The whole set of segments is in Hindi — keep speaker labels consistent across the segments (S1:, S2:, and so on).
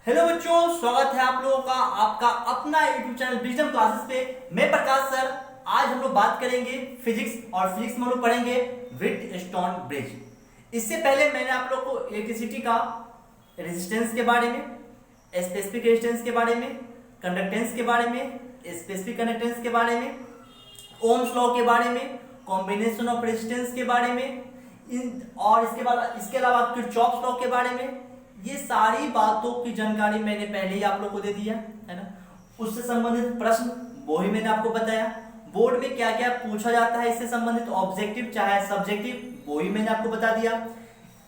S1: हेलो बच्चों, स्वागत है आप लोगों का आपका अपना यूट्यूब चैनल विजडम क्लासेस पे। मैं प्रकाश सर। आज हम लोग बात करेंगे फिजिक्स और फिजिक्स में हम लोग पढ़ेंगे व्हिटस्टोन ब्रिज। इससे पहले मैंने आप लोग को इलेक्ट्रिसिटी का रेजिस्टेंस के बारे में, स्पेसिफिक रेजिस्टेंस के बारे में, कंडक्टेंस के बारे में, स्पेसिफिक कंडक्टेंस के बारे में, ओम्स लॉ के बारे में, कॉम्बिनेशन ऑफ रेजिस्टेंस के बारे में, और इसके अलावा किरचॉफ्स लॉ के बारे में, ये सारी बातों की जानकारी मैंने पहले ही आप लोग को दे दिया है ना। उससे संबंधित प्रश्न वो ही मैंने आपको बताया। बोर्ड में क्या क्या पूछा जाता है इससे संबंधित, ऑब्जेक्टिव चाहे सब्जेक्टिव, वो ही मैंने आपको बता दिया।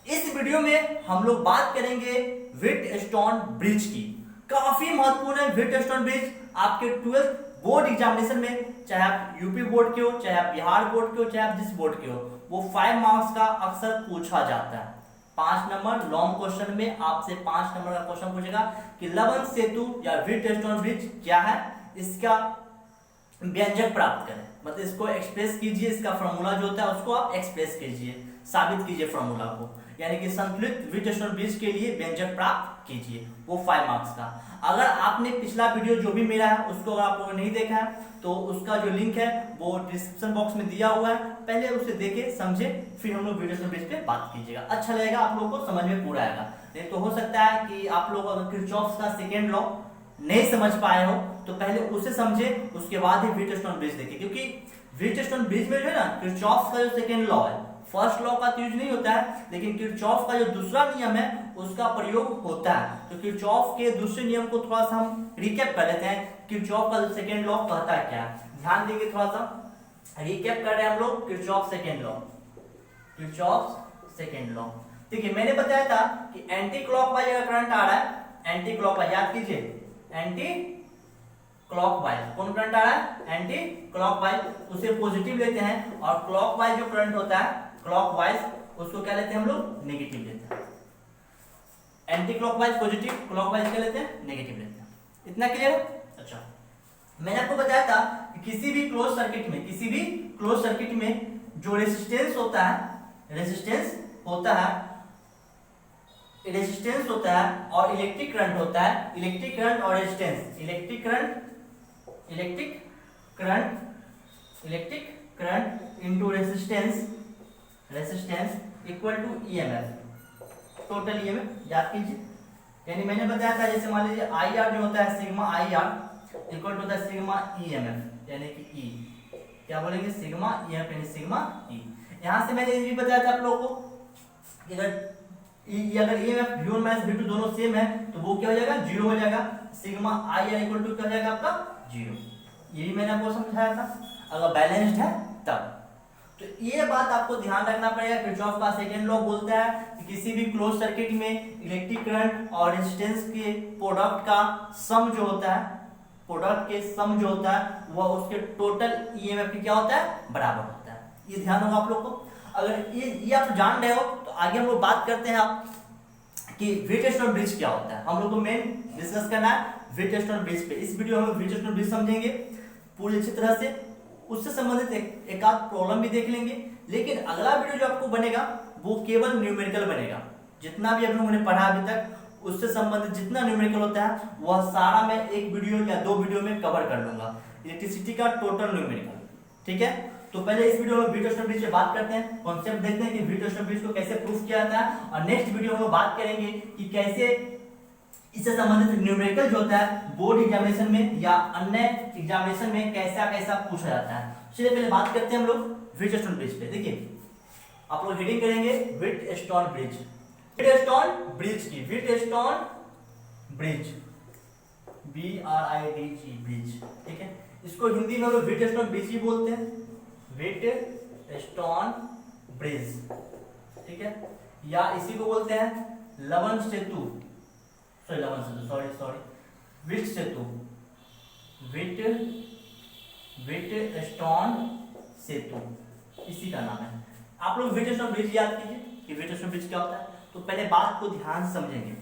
S1: इस वीडियो में हम लोग बात करेंगे व्हिटस्टोन ब्रिज की। काफी महत्वपूर्ण है व्हिटस्टोन ब्रिज आपके 12th बोर्ड एग्जामिनेशन में, चाहे आप यूपी बोर्ड के हो, चाहे आप बिहार बोर्ड के हो, चाहे आप जिस बोर्ड के हो, वो 5 मार्क्स का अक्सर पूछा जाता है। 5 नंबर लॉन्ग क्वेश्चन में आपसे 5 नंबर का क्वेश्चन पूछेगा कि लवन सेतु या व्हिटस्टोन ब्रिज क्या है, इसका व्यंजक प्राप्त करें, मतलब इसको एक्सप्रेस कीजिए, इसका फॉर्मूला जो होता है उसको आप एक्सप्रेस कीजिए, साबित कीजिए फॉर्मूला को, यानी कि संतुलित व्हिटस्टोन ब्रिज के लिए व्यंजक प्राप्त कीजिए, वो 5 मार्क्स का। अगर आपने पिछला वीडियो जो भी मेरा है उसको अगर आप लोगों ने नहीं देखा है तो उसका जो लिंक है वो डिस्क्रिप्शन बॉक्स में दिया हुआ है, पहले उसे देखे समझे, फिर हम लोग व्हिटस्टोन ब्रिज पे बात कीजिएगा। अच्छा लगेगा, आप लोगों को समझ में पूरा आएगा। नहीं तो हो सकता है कि आप लोग अगर किरचॉफ्स का सेकेंड लॉ नहीं समझ पाए हो तो पहले उसे समझे, उसके बाद ही व्हिटस्टोन ब्रिज देखे, क्योंकि व्हिटस्टोन ब्रिज में जो है ना किरचॉफ्स का जो सेकेंड लॉ है, फर्स्ट लॉ का तो यूज नहीं होता है, लेकिन किरचॉफ का जो दूसरा नियम है उसका प्रयोग होता है। तो किरचॉफ के दूसरे नियम को थोड़ा सा हम रिकैप कर लेते हैं। किरचॉफ का जो सेकेंड लॉ कहता है क्या, ध्यान देंगे, थोड़ा सा रिकैप कर रहे हैं हम लोग। Kirchhoff second law, Kirchhoff second law, देखिए मैंने बताया था कि एंटी क्लॉकवाइज अगर करंट आ रहा है, एंटी क्लॉकवाइज याद कीजिए, एंटी क्लॉकवाइज कौन करंट आ रहा है, एंटी क्लॉकवाइज, उसे पॉजिटिव लेते हैं, और क्लॉकवाइज जो करंट होता है क्लॉकवाइज उसको क्या लेते हैं हम लोग, नेगेटिव लेते हैं। एंटी क्लॉकवाइज पॉजिटिव, क्लॉकवाइज क्या लेते हैं, नेगेटिव लेते हैं। इतना क्लियर है? अच्छा, मैंने आपको बताया था कि किसी भी क्लोज सर्किट में, किसी भी क्लोज सर्किट में जो रेजिस्टेंस होता है, रेजिस्टेंस होता है और इलेक्ट्रिक करंट होता है, इलेक्ट्रिक करंट और resistance, electric current into resistance equal to EMF, total EMF याद कीजिए। यानी मैंने बताया था जैसे मान लीजिए आई आर जो होता है sigma I R equal to होता है सिग्मा ईएमएफ, यानी कि ई क्या बोलेंगे, सिग्मा ईएमएफ यानी सिग्मा ई। यहां से मैंने ये भी बताया था आप लोगों को कि अगर ईएमएफ V1 माइनस V2 दोनों सेम है तो वो क्या हो जाएगा, जीरो हो जाएगा। Sigma I R equal to क्या हो जाएगा आपका, जीरो। ये भी मैंने आपको समझाया था, अगर बैलेंस्ड है तब। तो ये बात आपको ध्यान रखना पड़ेगा। किरचॉफ का सेकेंड लॉ बोलता है कि किसी भी क्लोज सर्किट में इलेक्ट्रिक करंट और रेजिस्टेंस के प्रोडक्ट का सम जो होता है, प्रोडक्ट के सम जो होता है वह उसके टोटल ईएमएफ की क्या होता है, बराबर होता है। ये ध्यान होगा आप लोग को। अगर ये आप जान रहे हो तो आगे हम लोग बात करते हैं आप कि व्हिटस्टोन ब्रिज क्या होता है। हम लोग को मेन डिस्कस करना है व्हिटस्टोन ब्रिज पे। इस वीडियो में व्हिटस्टोन ब्रिज समझेंगे पूरी अच्छी तरह से, उससे संबंधित एक आध प्रॉब्लम भी देख लेंगे। लेकिन अगला वीडियो जो आपको बनेगा वो केवल न्यूमेरिकल बनेगा। जितना भी हम लोगों ने पढ़ा अभी तक उससे संबंधित जितना न्यूमेरिकल होता है वह सारा मैं एक वीडियो या 2 वीडियो में कवर कर लूंगा, इलेक्ट्रिसिटी का टोटल न्यूमेरिकल। ठीक है, तो पहले इस वीडियो में व्हिटस्टोन ब्रिज पे बात करते हैं, कॉन्सेप्ट देखते हैं कि व्हिटस्टोन ब्रिज को कैसे प्रूफ किया जाता है, और नेक्स्ट वीडियो में बात करेंगे कि कैसे इससे संबंधित न्यूमेरिकल जो होता है बोर्ड एग्जामिनेशन में या अन्य एग्जामिनेशन में कैसा कैसा पूछा जाता है। चलिए पहले बात करते हैं हम लोग व्हिटस्टोन ब्रिज पे। देखिए आप लोग हेडिंग करेंगे व्हिटस्टोन ब्रिज, व्हिटस्टोन ब्रिज की, व्हिटस्टोन ब्रिज, BRIDG ब्रिज। ठीक है, इसको हिंदी में लोग व्हिटस्टोन ब्रिज ही बोलते हैं, व्हिटस्टोन ब्रिज। ठीक है, या इसी को बोलते हैं लवन सेतु, व्हिट सेतु, व्हिटस्टोन सेतु, इसी का नाम है। आप लोग व्हिटस्टोन ब्रिज याद कीजिए कि व्हिटस्टोन ब्रिज क्या होता है। तो पहले बात को ध्यान से समझेंगे।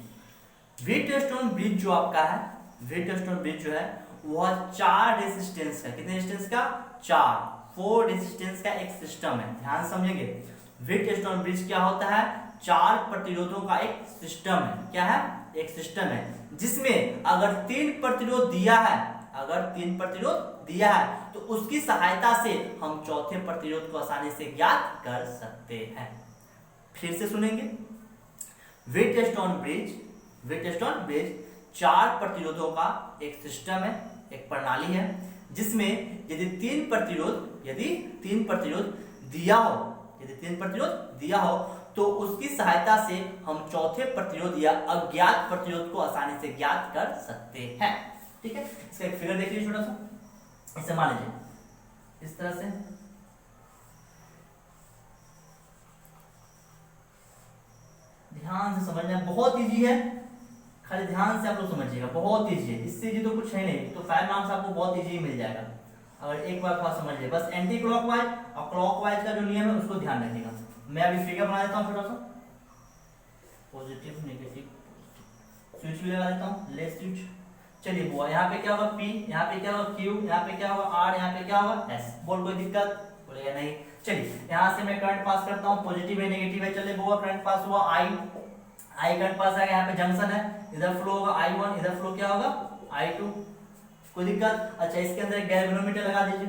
S1: व्हिटस्टोन ब्रिज जो आपका है, व्हिटस्टोन ब्रिज जो है वह 4 रेजिस्टेंस का, कितने रेजिस्टेंस का, 4 रेजिस्टेंस का एक सिस्टम है। ध्यान समझेंगे, व्हिटस्टोन ब्रिज क्या होता है, 4 प्रतिरोधों का एक सिस्टम है। क्या है, एक सिस्टम है जिसमें अगर 3 प्रतिरोध दिया है, अगर 3 प्रतिरोध दिया है तो उसकी सहायता से हम चौथे प्रतिरोध को आसानी से ज्ञात कर सकते हैं। फिर से सुनेंगे। व्हीटस्टोन ब्रिज 4 प्रतिरोधों का एक सिस्टम है, एक प्रणाली है जिसमें यदि 3 प्रतिरोध दिया हो तो उसकी सहायता से हम चौथे प्रतिरोध या अज्ञात प्रतिरोध को आसानी से ज्ञात कर सकते हैं। ठीक है, इसका एक फिगर देख लीजिए छोटा सा। इसे मान लीजिए इस तरह से, ध्यान से समझना, बहुत इजी है, खाली ध्यान से आप लोग समझिएगा, बहुत इजी है, इससे जी तो कुछ है नहीं, तो 5 मार्क्स आपको बहुत इजी मिल जाएगा अगर एक बार थोड़ा समझिए। बस एंटी क्लॉकवाइज और क्लॉकवाइज का जो नियम है उसको ध्यान रखिएगा। मैं अभी फिगर बना देता हूँ छोटा सा, पॉजिटिव नेगेटिव, स्विच भी लगा देता हूँ, लेस स्विच। चलिए बुआ, यहाँ पे क्या होगा P, यहाँ पे क्या होगा Q, यहाँ पे क्या होगा R, यहाँ पे क्या होगा S। बोल कोई दिक्कत बोलेगा नहीं। चलिए यहाँ से मैं करंट पास करता हूँ, पॉजिटिव है नेगेटिव है। चलिए बुआ करंट पास हुआ I करंट पास आएगा, यहाँ पे जंक्शन है, इधर फ्लो होगा I1, इधर फ्लो क्या होगा I2। कोई दिक्कत? अच्छा, इसके अंदर एक गैल्वेनोमीटर लगा दीजिए।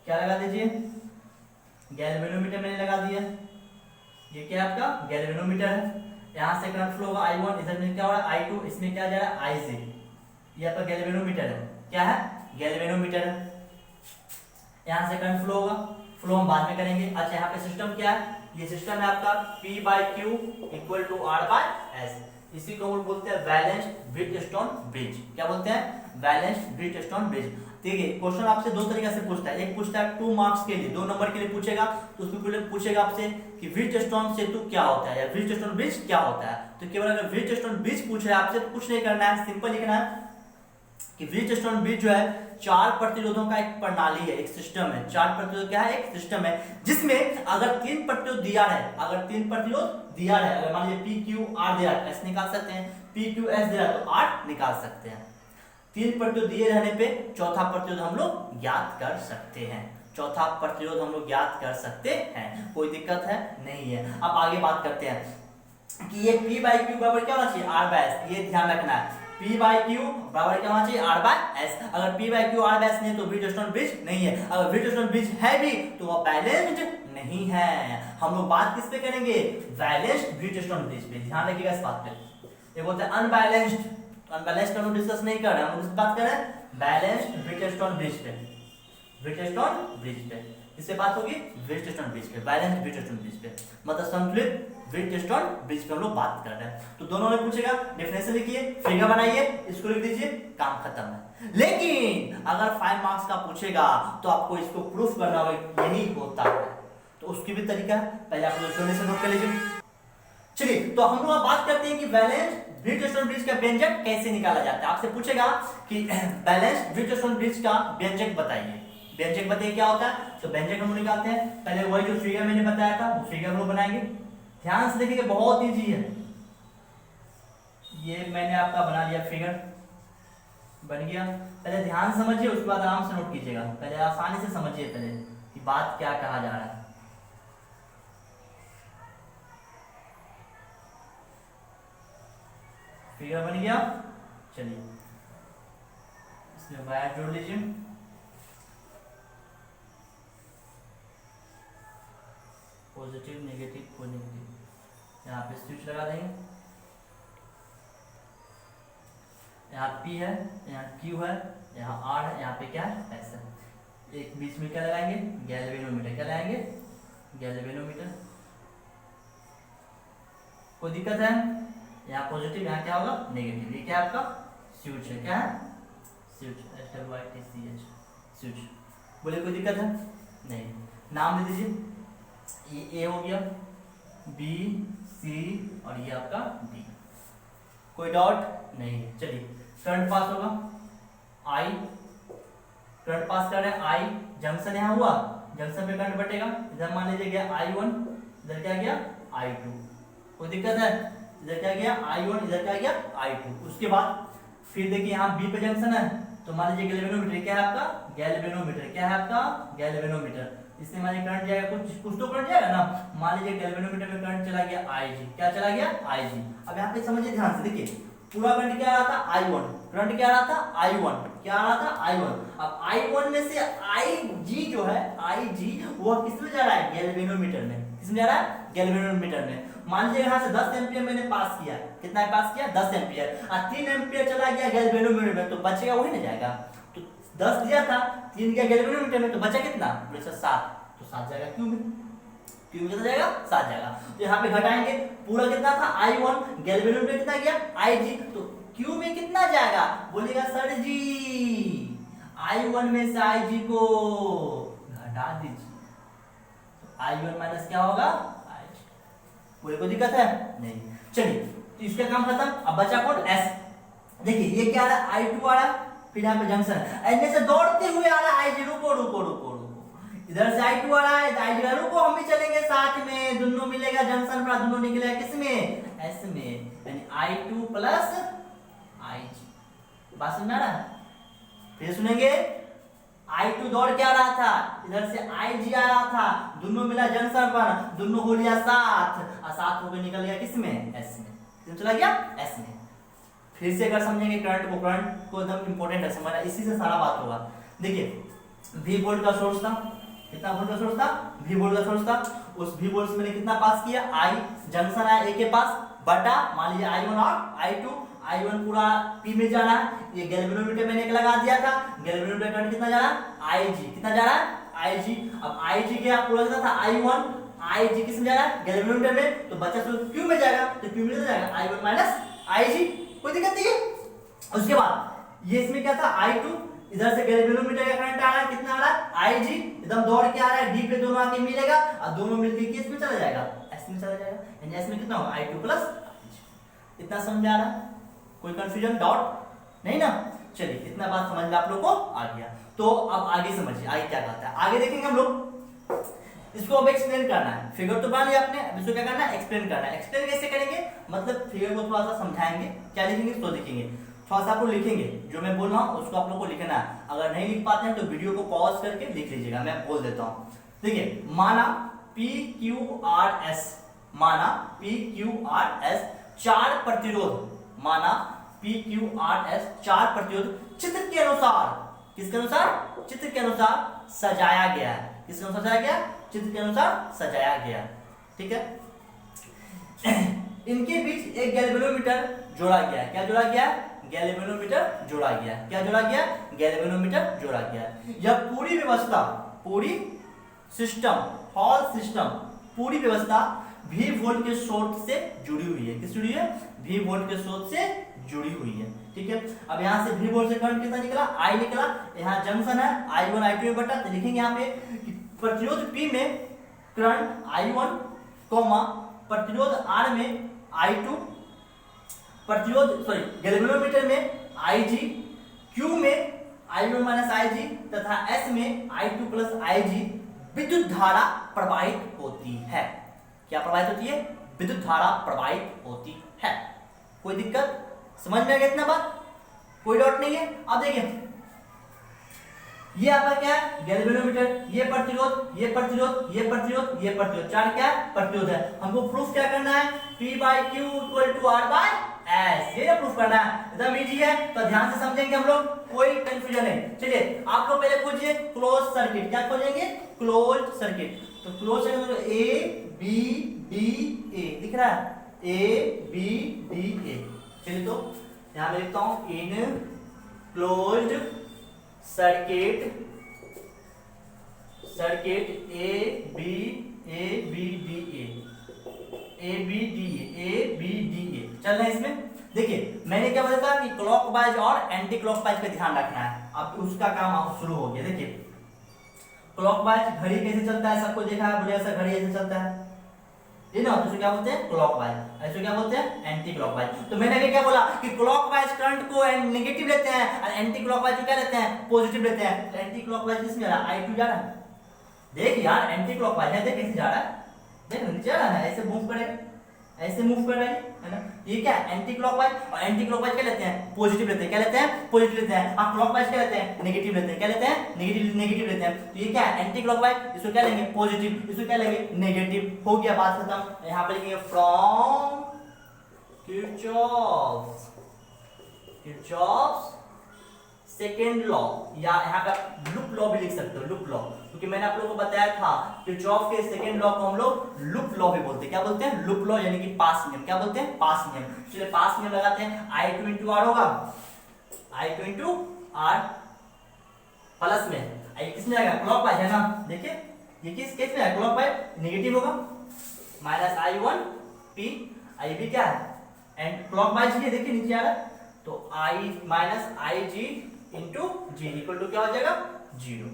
S1: क्या लगा दीजिए? गैल्वेनोमीटर मैंने लगा दिया। ये क्या है आपका गैल्वेनोमीटर है। यहाँ से करंट फ्लो होगा I1, इधर में क्या हो रहा है I2, इसमें क्या जा रहा है IJ। ये आपका गैल्वेनोमीटर है। क्या है? गैल्वेनोमीटर है। यहाँ से करंट फ्लो होगा, फ्लो हम बाद में करेंगे। अच्छा, यहाँ पे सिस्टम क्या है? ये सिस्टम है आपका P/Q = R/S। इसी को हम बोलते हैं बैलेंस्ड व्हीटस्टोन ब्रिज। क्या बोलते हैं? Balanced Wheatstone bridge. देखिए क्वेश्चन आपसे दो तरीके से पूछता है। एक पूछता है 2 मार्क्स के लिए, 2 नंबर के लिए पूछेगा, तो उसमें पूछेगा आपसे कि व्हीटस्टोन सेतु क्या होता है या व्हीटस्टोन ब्रिज क्या होता है। तो केवल अगर व्हीटस्टोन ब्रिज पूछ रहे हैं आपसे तो कुछ नहीं करना है, सिंपल लिखना है कि व्हीटस्टोन ब्रिज जो है 4 प्रतिरोधों का एक प्रणाली है, एक सिस्टम है। 4 प्रतिरोध क्या है? एक सिस्टम है जिसमें अगर 3 प्रतिरोध दिया है, अगर मान लीजिए PQR दिया है, S निकाल सकते हैं, PQS दिया है तो R निकाल सकते हैं। 3 प्रतिरोध दिए रहने पे चौथा प्रतिरोध हम लोग ज्ञात कर सकते हैं। कोई दिक्कत है? नहीं है। अब आगे बात करते हैं कि ये P/Q बराबर क्या होना चाहिए? R/S। ये ध्यान रखना है, P/Q बराबर क्या होना चाहिए? R/S। अगर P/Q R/S नहीं तो व्हीटस्टोन ब्रिज नहीं है। अगर व्हीटस्टोन ब्रिज है भी तो वह बैलेंस्ड नहीं है। हम लोग बात किस पे करेंगे? बैलेंस्ड व्हीटस्टोन ब्रिज पे। ध्यान रखिएगा इस बात पे। ये बोलते हैं अनबैलेंस्ड का हम डिस्कस नहीं कर रहे हैं, हम लोग बात कर रहे हैं बैलेंस्ड व्हीटस्टोन ब्रिज पे। इससे बात होगी व्हीटस्टोन ब्रिज पे, बैलेंस्ड व्हीटस्टोन ब्रिज पे, मतलब संतुलित व्हीटस्टोन ब्रिज पे हम लोग बात कर रहे हैं। तो दोनों ने पूछेगा, डेफिनेशन लिखिए, फिगर बनाइए, इसको लिख दीजिए, काम खत्म है। लेकिन अगर 5 मार्क्स का पूछेगा तो आपको इसको प्रूफ करना होगा, यही होता है। तो उसकी भी तरीका है, पहले आप लोग नोट कर लीजिए। चलिए, तो हम लोग बात करते हैं कि बैलेंस्ड व्हीटस्टोन ब्रिज का व्यंजक कैसे निकाला जाता है। आपसे पूछेगा कि बैलेंस्ड व्हीटस्टोन ब्रिज का व्यंजक बताइए। व्यंजक बताइए क्या होता है। तो व्यंजक हम निकालते हैं, पहले वही जो फिगर मैंने बताया था वो फिगर हम लोग बनाएंगे। ध्यान से देखिए, बहुत इजी है। ये मैंने आपका बना लिया, फिगर बन गया। पहले ध्यान से समझिए, उसके बाद आराम से नोट कीजिएगा। पहले आसानी से समझिए पहले कि बात क्या कहा जा रहा है। फिगर बन गया। चलिए इसमें वायर जोड़ लीजिए। पॉजिटिव नेगेटिव यहाँ पे स्विच लगा देंगे। यहाँ P है, यहाँ Q है, यहाँ R है, यहाँ पे क्या है S है। एक बीच में क्या लगाएंगे? गैल्वेनोमीटर। क्या लगाएंगे? गैल्वेनोमीटर। कोई दिक्कत है? यहाँ पॉजिटिव, यहाँ क्या होगा? नेगेटिव। ये क्या आपका स्विच है? क्या है? Switch, SWITCH, switch. बोले कोई दिक्कत है? नहीं। नाम दे दीजिए, ये A हो गया, B, C और ये आपका D। कोई डाउट नहीं है। चलिए, करंट पास होगा I, करंट पास कर रहे हैं I, जंक्शन यहाँ हुआ, जंक्शन पे करंट बटेगा। इधर मान लीजिए गया I1, इधर क्या गया I2। कोई दिक्कत है? इधर क्या गया I1, इधर क्या गया I2। उसके बाद फिर देखिए यहाँ B पे जंक्शन है, तो मान लीजिए गैल्वेनोमीटर। क्या है आपका? गैल्वेनोमीटर। क्या है आपका? गैल्वेनोमीटर। इससे हमारे करंट जाएगा, कुछ कुछ तो करंट जाएगा ना। मान लीजिए गैल्वेनोमीटर में करंट चला गया IG, क्या चला गया IG। अब यहाँ पे समझिए ध्यान से, देखिए पूरा करंट क्या आ रहा था I1, करंट क्या आ रहा था I1, क्या आ रहा था I1। अब I1 में से IG जो है IG वो किस में जा रहा है, गैल्वेनोमीटर में। किस में जा रहा है, गैल्वेनोमीटर में। मान लीजिए यहाँ से 10 एम्पियर मैंने पास किया, कितना पास किया 10 एम्पियर, और 3 एम्पियर चला गया गैल्वेनोमीटर में, तो बचेगा वही ना जाएगा। तो 10 दिया था, 3 गया गैल्वेनोमीटर में, तो बचा कितना 7, तो 7 जाएगा क्यू में। क्यू में कितना जाएगा 7 जाएगा। तो यहाँ पे घटाएंगे, पूरा कितना था I1, गैल्वेनोमीटर कितना गया IG, तो क्यू में कितना जाएगा, बोलेगा सर जी I1 में से IG को घटा दीजिए, तो I1 माइनस क्या होगा IG। पूरे को दिक्कत है नहीं। चलिए तो इसका काम खत्म। अब बचा कौन, S। देखिए ये क्या आ रहा है, I2 आ रहा है, फिर यहाँ पे जंक्शन ऐसे से दौड़ते हुए आ रहा है IG। रुको रुको रुको रुको, इधर से I2 आ रहा है, IG रुको हम भी चलेंगे साथ में, दोनों मिलेगा जंक्शन पर, दोनों निकलेगा किस में, S में, यानी I2 प्लस IG। बात समझ में आ रहा है। फिर सुनेंगे, I2 दौड़ के आ रहा था, इधर से IG आ रहा था, दोनों मिला जंक्शन पर, दोनों हो लिया 7, और 7 होकर निकल गया किस में, S में। किस चला गया, S में। फिर से अगर समझेंगे करंट को एकदम इंपॉर्टेंट है समझना, इसी से सारा बात होगा। देखिए V वोल्ट का सोर्स था, कितना वोल्ट का सोर्स था, V वोल्ट का सोर्स था। उस V वोल्ट से मैंने कितना पास किया, I जंक्शन है A के पास, बटा मान लीजिए I1 और I2। I1 पूरा P में जा रहा है, ये गैल्वेनोमीटर मैंने एक लगा दिया था, गैल्वेनोमीटर करंट कितना जा रहा है IG, कितना जा रहा है IG। अब IG गया, पूरा कितना था I1, IG किस में जा रहा है, गैल्वेनोमीटर में, तो बचा तो Q में जाएगा, तो Q में कितना जाएगा I1 माइनस IG, कोई दिक्कत नहीं है। उसके बाद ये इसमें क्या था I2, इधर से गैल्वेनोमीटर का करंट आ रहा है, कितना आ रहा है IG, एकदम दौड़ के आ रहा है, D पे दोनों आके मिलेगा, और दोनों मिलके किस में चला जाएगा, S में चला जाएगा, यानी S में कितना होगा I2 प्लस IG। इतना समझ में आ रहा है, कोई कंफ्यूजन डाउट नहीं ना। चलिए इतना बात समझ में आप लोग को आ गया। तो अब आगे समझिए, आगे क्या कहता है, आगे देखेंगे हम लोग। इसको अब एक्सप्लेन करना है, फिगर तो बना लिया आपने, अब इसको क्या करना है, एक्सप्लेन करना है। एक्सप्लेन कैसे करेंगे, मतलब फिगर को थोड़ा सा समझाएंगे, क्या लिखेंगे तो लिखेंगे, थोड़ा सा आपको लिखेंगे, जो मैं बोल रहा हूँ उसको आप लोग को लिखना है। अगर नहीं लिख पाते हैं तो वीडियो को पॉज करके लिख लीजिएगा, मैं बोल देता हूँ। देखिए माना PQRS, माना PQRS 4 प्रतिरोध, माना PQRS 4 प्रतिरोध चित्र के अनुसार, किसके अनुसार, चित्र के अनुसार सजाया गया है। किसके अनुसार सजाया गया, चित्र के अनुसार सजाया गया, ठीक है। इनके बीच एक गैल्वेनोमीटर जोड़ा गया है, क्या जोड़ा गया, गैल्वेनोमीटर जोड़ा गया, क्या जोड़ा गया, गैल्वेनोमीटर जोड़ा गया। यह पूरी व्यवस्था, पूरी सिस्टम, हॉल सिस्टम, पूरी व्यवस्था V वोल्ट के सोर्स से जुड़ी हुई है। किस जुड़ी है, V वोल्ट के सोर्स से जुड़ी हुई है, ठीक है। अब यहाँ से V वोल्ट से करंट कितना निकला, I निकला, यहाँ जंक्शन है I1 I2 में बटा, तो लिखेंगे यहाँ पे प्रतिरोध P में करंट I1, प्रतिरोध R में I2, प्रतिरोध गैल्वेनोमीटर में IG, Q में I1 माइनस IG तथा S में I2 प्लस IG विद्युत धारा प्रवाहित होती है। क्या प्रवाहित होती है, विद्युत धारा प्रवाहित होती है। कोई दिक्कत, समझ में आ गया इतना बात, कोई डाउट नहीं है। अब देखिए ये आपका क्या है, गैल्वेनोमीटर, ये प्रतिरोध, ये प्रतिरोध, ये प्रतिरोध, ये प्रतिरोध, 4 क्या है, प्रतिरोध है। हमको प्रूफ क्या करना है, P/Q = R/S, ये प्रूफ करना है, एकदम इजी है। तो ध्यान से समझेंगे हम लोग, कोई कंफ्यूजन नहीं। चलिए आप लोग पहले खोजिए क्लोज सर्किट, क्या खोजेंगे, क्लोज सर्किट। तो क्लोज सर्किट ABDA दिख रहा है, ABDA। चलिए तो यहां पे लिखता हूं, इन क्लोज्ड सर्किट ABDA चल रहा है इसमें। देखिए मैंने क्या बताया था कि क्लॉकवाइज और एंटी क्लॉकवाइज पे ध्यान रखना है। अब उसका काम अब शुरू हो गया। देखिए क्लॉकवाइज घड़ी कैसे चलता है, सबको देखा है, बढ़िया सा घड़ी ऐसे चलता है, ये ना, तो क्या बोलते हैं क्लॉकवाइज, ऐसे क्या बोलते हैं एंटी क्लॉकवाइज। तो मैंने क्या बोला कि क्लॉकवाइज करंट को नेगेटिव लेते हैं और एंटी क्लॉकवाइज को क्या लेते हैं, पॉजिटिव लेते हैं। तो एंटी क्लॉकवाइज किसमें जा रहा है, I2 जा रहा है। देख यार एंटी क्लॉकवाइज है, देख कैसे जा रहा है, देख नीचे जा रहा है, ऐसे मूव करेगा, ऐसे मूव कर रहा है, है ना। ये क्या है एंटी क्लॉकवाइज, और एंटी क्लॉकवाइज क्या लेते हैं पॉजिटिव लेते हैं, क्या लेते हैं पॉजिटिव लेते हैं, और क्लॉकवाइज क्या लेते हैं नेगेटिव लेते हैं, क्या लेते हैं नेगेटिव लेते हैं। तो ये क्या है एंटी क्लॉकवाइज, इसको क्या लेंगे पॉजिटिव, इसको क्या लेंगे नेगेटिव। हो गया बात खत्म। यहाँ पे लिखेंगे फ्रॉम किरचॉफ्स सेकेंड लॉ, या यहाँ पे आप लूप लॉ भी लिख सकते हो, लूप लॉ, क्योंकि मैंने आप लोगों को बताया था किरचॉफ के सेकेंड लॉ को हम लोग लूप लॉ भी बोलते हैं। क्या बोलते हैं लूप लॉ, यानी कि पास नियम। क्या बोलते हैं पास नियम। चलिए पास नियम लगाते हैं। I2 इंटू आर होगा, I2 इंटू आर प्लस में आई किसमें आएगा क्लॉकवाइज है ना। देखिए ये किस केस में है क्लॉकवाइज, नेगेटिव होगा, माइनस I1 P, आई भी क्या है एंड क्लॉकवाइज ही है, देखिए नीचे आ रहा है, तो I minus IG into G equal to क्या हो जाएगा 0।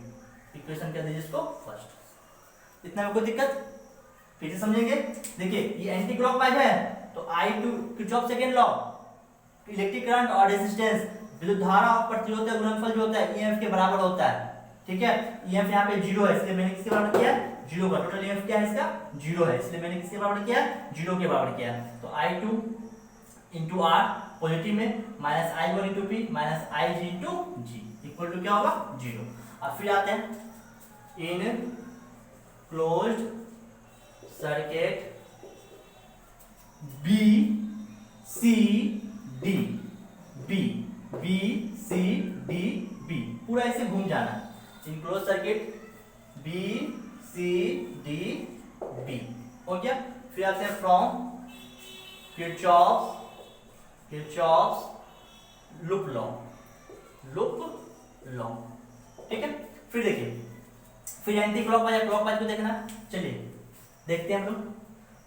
S1: इक्वेशन क्या दीजिए इसको फर्स्ट। इतना में कोई दिक्कत फिर से समझेंगे। देखिए ये एंटी क्लॉकवाइज है, तो I2 Kirchhoff second law, electric current और रेजिस्टेंस विद्युत धारा और प्रतिरोध का गुणनफल जो होता है EMF के बराबर होता है। ठीक है EMF यहाँ पे 0 है, इसलिए मैंने किसके बराबर किया 0 का। टोटल EMF क्या है इसका 0 है, इसलिए मैंने किसके बराबर किया 0 के बराबर किया। तो I2 इंटू आर पॉजिटिव में minus I1 into P minus IG into G equal to क्या होगा 0। अब फिर आते हैं in closed circuit B C D, B पूरा ऐसे घूम जाना। In close circuit B C D B हो गया। फिर आते हैं फ्रॉम किरचॉफ्स लूप लॉ, ठीक है। फिर देखिए फिर एंटी क्लॉकवाइज क्लॉकवाइज को देखना, चलिए देखते हैं हम लोग।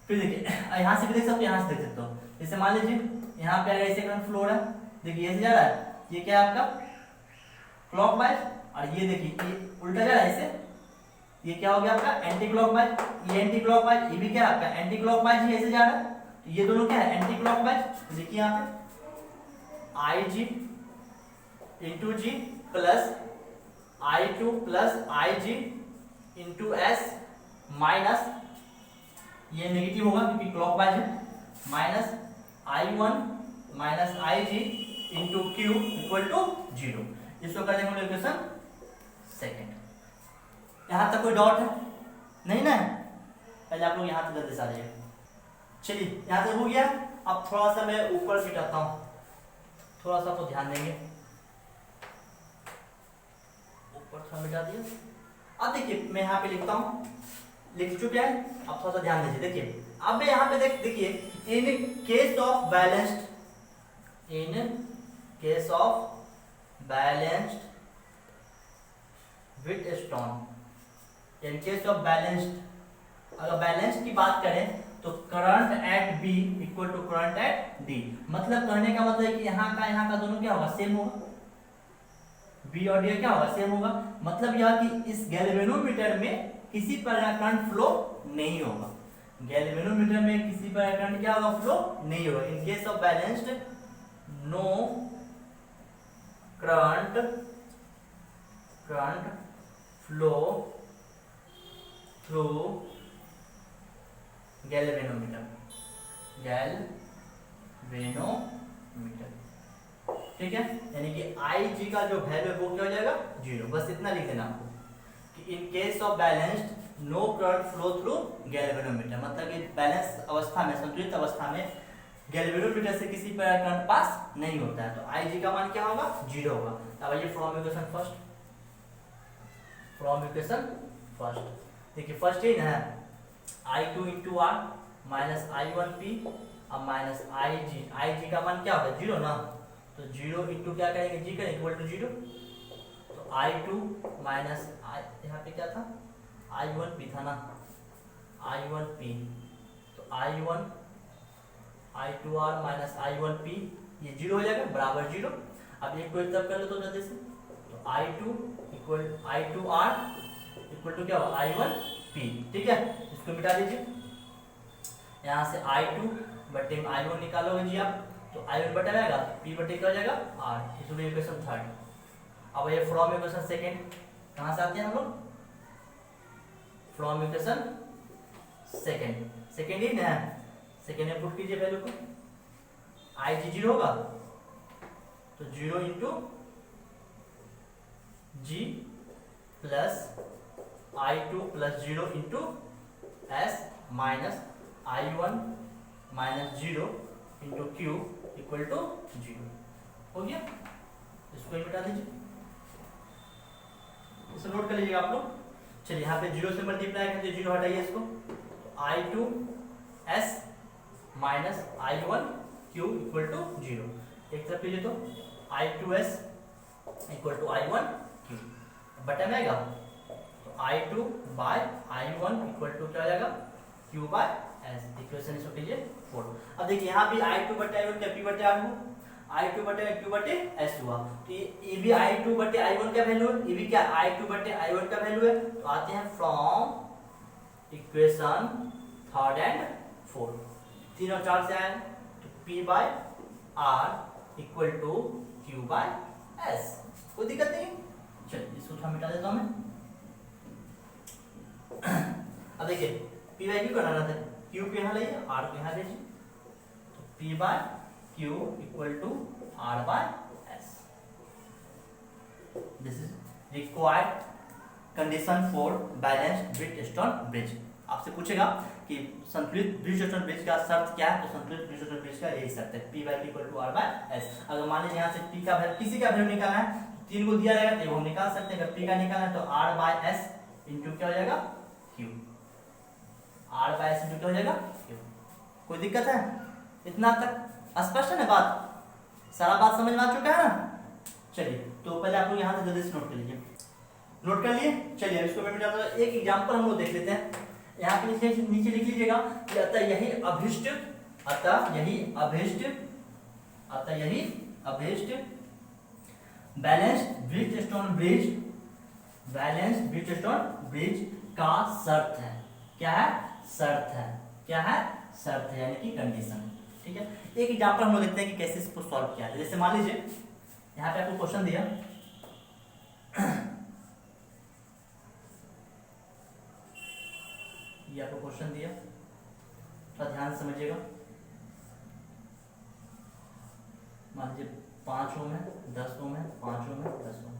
S1: फिर देखिए यहाँ से भी देख सकते हो, यहाँ से देख सकते हो। जैसे मान लीजिए यहाँ पे अगर ऐसे करंट फ्लो हो रहा है, देखिए ऐसे जा रहा है, ये क्या है आपका क्लॉकवाइज, और ये देखिए ये उल्टा जा रहा है ऐसे, ये क्या हो गया आपका एंटी क्लॉकवाइज। ये एंटी क्लॉकवाइज, ये भी क्या है आपका एंटी क्लॉकवाइज ही ऐसे जा रहा है, तो ये दोनों क्या है एंटी क्लॉकवाइज। देखिए यहाँ पे IG into G plus I2 plus IG into S minus ये नेगेटिव होगा क्योंकि क्लॉकवाइज है, minus I1 minus IG into Q equal to 0। इसको कर देंगे इक्वेशन सेकेंड। यहां तक कोई डाउट है नहीं ना, पहले आप लोग यहां तक जल्दी से आ जाइए। चलिए यहां तक हो गया। अब थोड़ा सा मैं ऊपर मिटाता हूं, थोड़ा सा तो ध्यान देंगे, ऊपर थोड़ा मिटा दिया। अब देखिए मैं यहाँ पे लिखता हूँ, लिख चुके हैं, अब थोड़ा सा ध्यान दीजिए। देखिए अब मैं यहाँ पे देखिए in case of balanced Wheatstone, in case of balanced, अगर बैलेंस की बात करें तो current at B equal to current at D। मतलब कहने का मतलब है कि यहाँ का दोनों क्या होगा सेम होगा, B और D क्या होगा सेम होगा। मतलब यह कि इस गैल्वेनोमीटर में किसी प्रकार करंट फ्लो नहीं होगा, गैल्वेनोमीटर में किसी प्रकार करंट क्या होगा फ्लो नहीं होगा। In case of balanced no current flow through galvanometer, ठीक है। यानी कि IG का जो वैल्यू है वो क्या हो जाएगा 0। बस इतना लिख देना आपको कि in case of balanced no current flow through galvanometer, मतलब कि बैलेंस अवस्था में, संतुलित अवस्था में गैल्वेनोमीटर से किसी प्रकार करंट पास नहीं होता है, तो IG का मान क्या होगा 0 होगा। अब आइए फ्रॉम इक्वेशन फर्स्ट, देखिए फर्स्ट ही ना है I2 into R minus I1 P अब माइनस IG का मान क्या होगा 0 ना, तो 0 इंटू क्या करेंगे जी करेंगे इक्वल टू 0, तो I2 माइनस यहाँ पे क्या था I1 P था ना, I1 P, तो I2R माइनस I1 P ये 0 हो जाएगा बराबर 0। अब ये कोई तब कर लो तो जल्दी से, तो I2R इक्वल टू क्या होगा I1 P, ठीक है। इसको मिटा दीजिए, यहाँ से I2 बटे में I1 निकालोगे जी आप, तो I1 बटा जाएगा P बटे क्या हो जाएगा R, इसलिए इक्वेशन थर्ड। अब ये फ्रॉम इक्वेशन सेकेंड, कहाँ से आते हैं हम लोग फ्रॉम इक्वेशन सेकेंड ही ना, सेकेंड में पुट कीजिए वैल्यू को, आई जी 0 होगा, तो 0 into G plus I2 plus 0 into S minus I1 minus 0 into Q equal to 0 हो गया। इसको मिटा दीजिए, इसे नोट कर लीजिएगा आप लोग। चलिए यहाँ पे 0 से मल्टीप्लाई करके 0 हटाइए इसको, तो I2 S minus I1 Q equal to 0। एक तरफ लीजिए तो I2S equal to I1 Q बटा में आएगा, तो I2 bye I1 equal to क्या हो जाएगा, Q बाय S। इक्वेशन इसको कीजिए 4। अब देखिए यहाँ भी I2 बटे I1 क्या P बटे R हुआ, I2 बटे Q बटे S हुआ, तो ये भी I2 बटे I1 का वैल्यू है, ये भी क्या I2 बटे I1 का वैल्यू है। तो आते हैं from equation 3rd and 4th, 3 और 4 से आए, तो P by R equal to Q by S। कोई दिक्कत नहीं। चलिए इसको थोड़ा मिटा देता हूं मैं। अब देखिए P बाय Q करना था, Q को यहाँ लाइए, R को यहाँ लीजिए, तो P by Q equal to R by S। This is required condition for balanced Wheatstone bridge. आपसे पूछेगा कि संतुलित ब्रिजस्टोन ब्रिज का शर्त क्या है, तो संतुलित ब्रिजस्टोन ब्रिज का यही शर्त है, P by Q equal to R by S। अगर मान लीजिए यहाँ से P का वैल्यू, किसी का वैल्यू निकालना है, 3 को दिया रहेगा तो वो निकाल सकते हैं। अगर P का निकालना है तो R बाय S इंटू क्या हो जाएगा, Q। R by S into क्या हो जाएगा, Q। कोई दिक्कत है? इतना तक स्पष्ट है ना बात, सारा बात समझ में आ चुका है ना। चलिए तो पहले आप लोग यहाँ से जल्दी से नोट कर लीजिए, नोट कर लिए। चलिए इसको मैं मिटा दूंगा, एक एग्जांपल हम लोग देख लेते हैं। यहाँ पे नीचे लिख लीजिएगा कि अतः यही अभीष्ट, अतः यही अभीष्ट, अतः यही अभीष्ट balanced Wheatstone bridge, balanced Wheatstone bridge का शर्त है। क्या है? शर्त है। क्या है? शर्त है, यानी कि कंडीशन। ठीक है, एक एग्जांपल हम लोग देखते हैं कि कैसे इसको सॉल्व किया जाए। जैसे मान लीजिए यहाँ पे आपको क्वेश्चन दिया, ये आपको क्वेश्चन दिया, थोड़ा ध्यान से समझिएगा। मान लीजिए 5 ओम है, 10 ओम है, 5 ओम है, 10 ओम।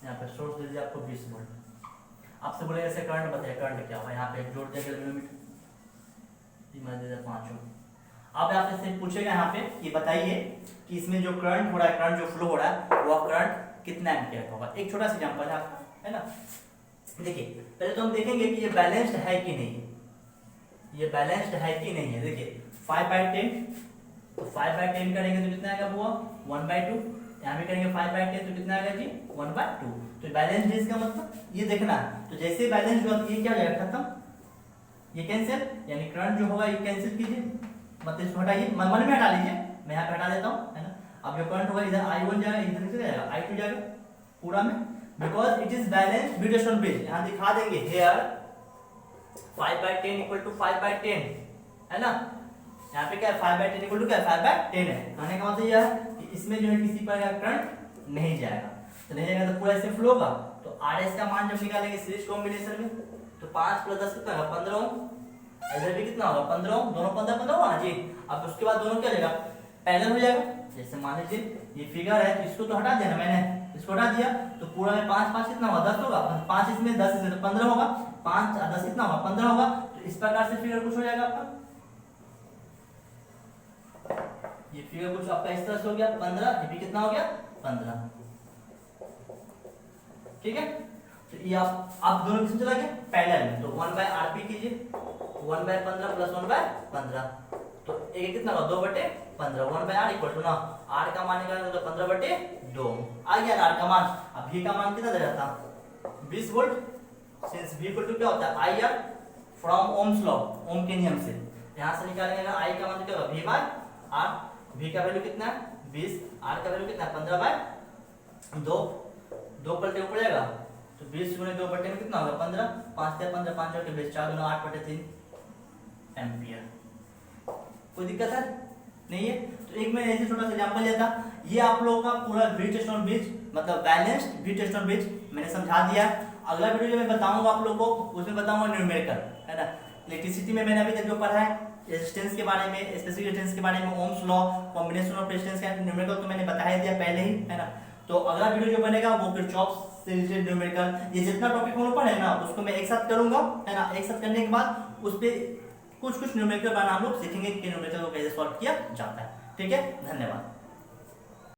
S1: यहाँ पे सोर्स दे दिया आपको 20 वोल्ट। आपसे बोलेगा ऐसे करंट बताइए, करंट क्या होगा। यहाँ पे जोड़ दिया किलोमीटर, मान लीजिए 5 ओम। अब आपसे पूछेगा यहाँ पे कि बताइए कि इसमें जो करंट हो रहा है, करंट जो फ्लो हो रहा है, वह करंट कितना एम्पियर का होगा। एक छोटा सा एग्जांपल है आपका, है ना। देखिए पहले तो हम देखेंगे कि ये बैलेंस्ड है कि नहीं, ये बैलेंस्ड है कि नहीं है। देखिए 5/10, तो 5/10 करेंगे तो कितना आएगा बुआ, 1/2। यहाँ भी करेंगे 5/10 तो कितना आएगा जी, 1/2। तो बैलेंस्ड है, इसका मतलब ये देखना है। तो जैसे बैलेंस्ड हुआ ये क्या हो जाएगा, खत्म, ये कैंसिल, यानी करंट जो होगा ये कैंसिल कीजिए, मतलब इसको हटाइए, मन में हटा लीजिए, मैं यहाँ पे हटा देता हूँ, है ना। अब जो करंट होगा इधर I1 जाएगा, इधर से जाएगा I2 जाएगा पूरा में, because it is balanced Wheatstone bridge. यहाँ दिखा देंगे हेयर 5/10 इक्वल टू 5/10, है ना। यहाँ पे क्या है, 5/10 इक्वल टू क्या है, 5/10 है। कहने का मतलब यह है कि इसमें जो है किसी पर करंट नहीं जाएगा, तो नहीं जाएगा तो पूरा ऐसे फ्लो होगा। तो RS का मान जब निकालेंगे सीरीज कॉम्बिनेशन में, तो 5 + 10 कितना होगा, 15 ओम। इधर भी कितना होगा, 15 ओम, दोनों 15 होगा ना जी। अब उसके बाद दोनों क्या हो जाएगा, पैरेलल हो जाएगा। जैसे मान लीजिए ये फिगर है, तो इसको तो हटा दिया ना मैंने, इसको हटा दिया, तो पूरा में 5 5 कितना होगा, 10 होगा। 5 इसमें 10 इसमें तो 15 होगा, 5 और 10 कितना होगा, 15 होगा। तो इस प्रकार से फिगर कुछ हो जाएगा आपका, ये फिगर कुछ आपका इस तरह से हो गया 15, ये भी कितना हो गया 15। ठीक है, तो ये आप दोनों किसमें चला गया, पैरेलल में। तो 1/RP कीजिए, 1/15 प्लस 1/15, तो एक कितना होगा, 2/15। 1/R इक्वल टू ना, R का मान निकालेंगे तो 15/2 आ गया ना R का मान। अब V का मान कितना दे जाता, 20 volt. Since V equal to क्या होता है, IR from ohm's law, ohm के नियम से। यहाँ से निकालेंगे ना I का मान क्या होगा, V/R। V का वैल्यू कितना है 20, R का वैल्यू कितना है 15/2, 2 पलटे ऊपर जाएगा, तो 20 × 2 बटे में कितना होगा 15, 5 × 15 5 × 20, 4 × 8/3 एम्पियर। कोई दिक्कत है नहीं है। तो एक मैंने ऐसे छोटा सा एग्जांपल लिया था। ये आप लोगों का पूरा ब्रिजस्टोन ब्रिज, मतलब बैलेंस्ड ब्रिजस्टोन ब्रिज मैंने समझा दिया। अगला वीडियो जो मैं बताऊंगा आप लोगों को उसमें बताऊंगा न्यूमेरिकल, है ना। इलेक्ट्रिसिटी में मैंने अभी तक जो पढ़ा है रेजिस्टेंस के बारे में, स्पेसिफिक रेजिस्टेंस के बारे में, Ohm's law, combination of resistance का न्यूमेरिकल तो मैंने बता ही दिया पहले ही, है ना। तो अगला वीडियो जो बनेगा वो किरचॉफ से रिलेटेड न्यूमेरिकल, ये जितना टॉपिक हम लोग पढ़े ना उसको मैं एक साथ करूंगा, है ना। एक साथ करने के बाद उस पे कुछ न्यूमेरिकल बनाना हम लोग सीखेंगे कि न्यूमेरिकल को कैसे सॉल्व किया जाता है। ठीक है, धन्यवाद।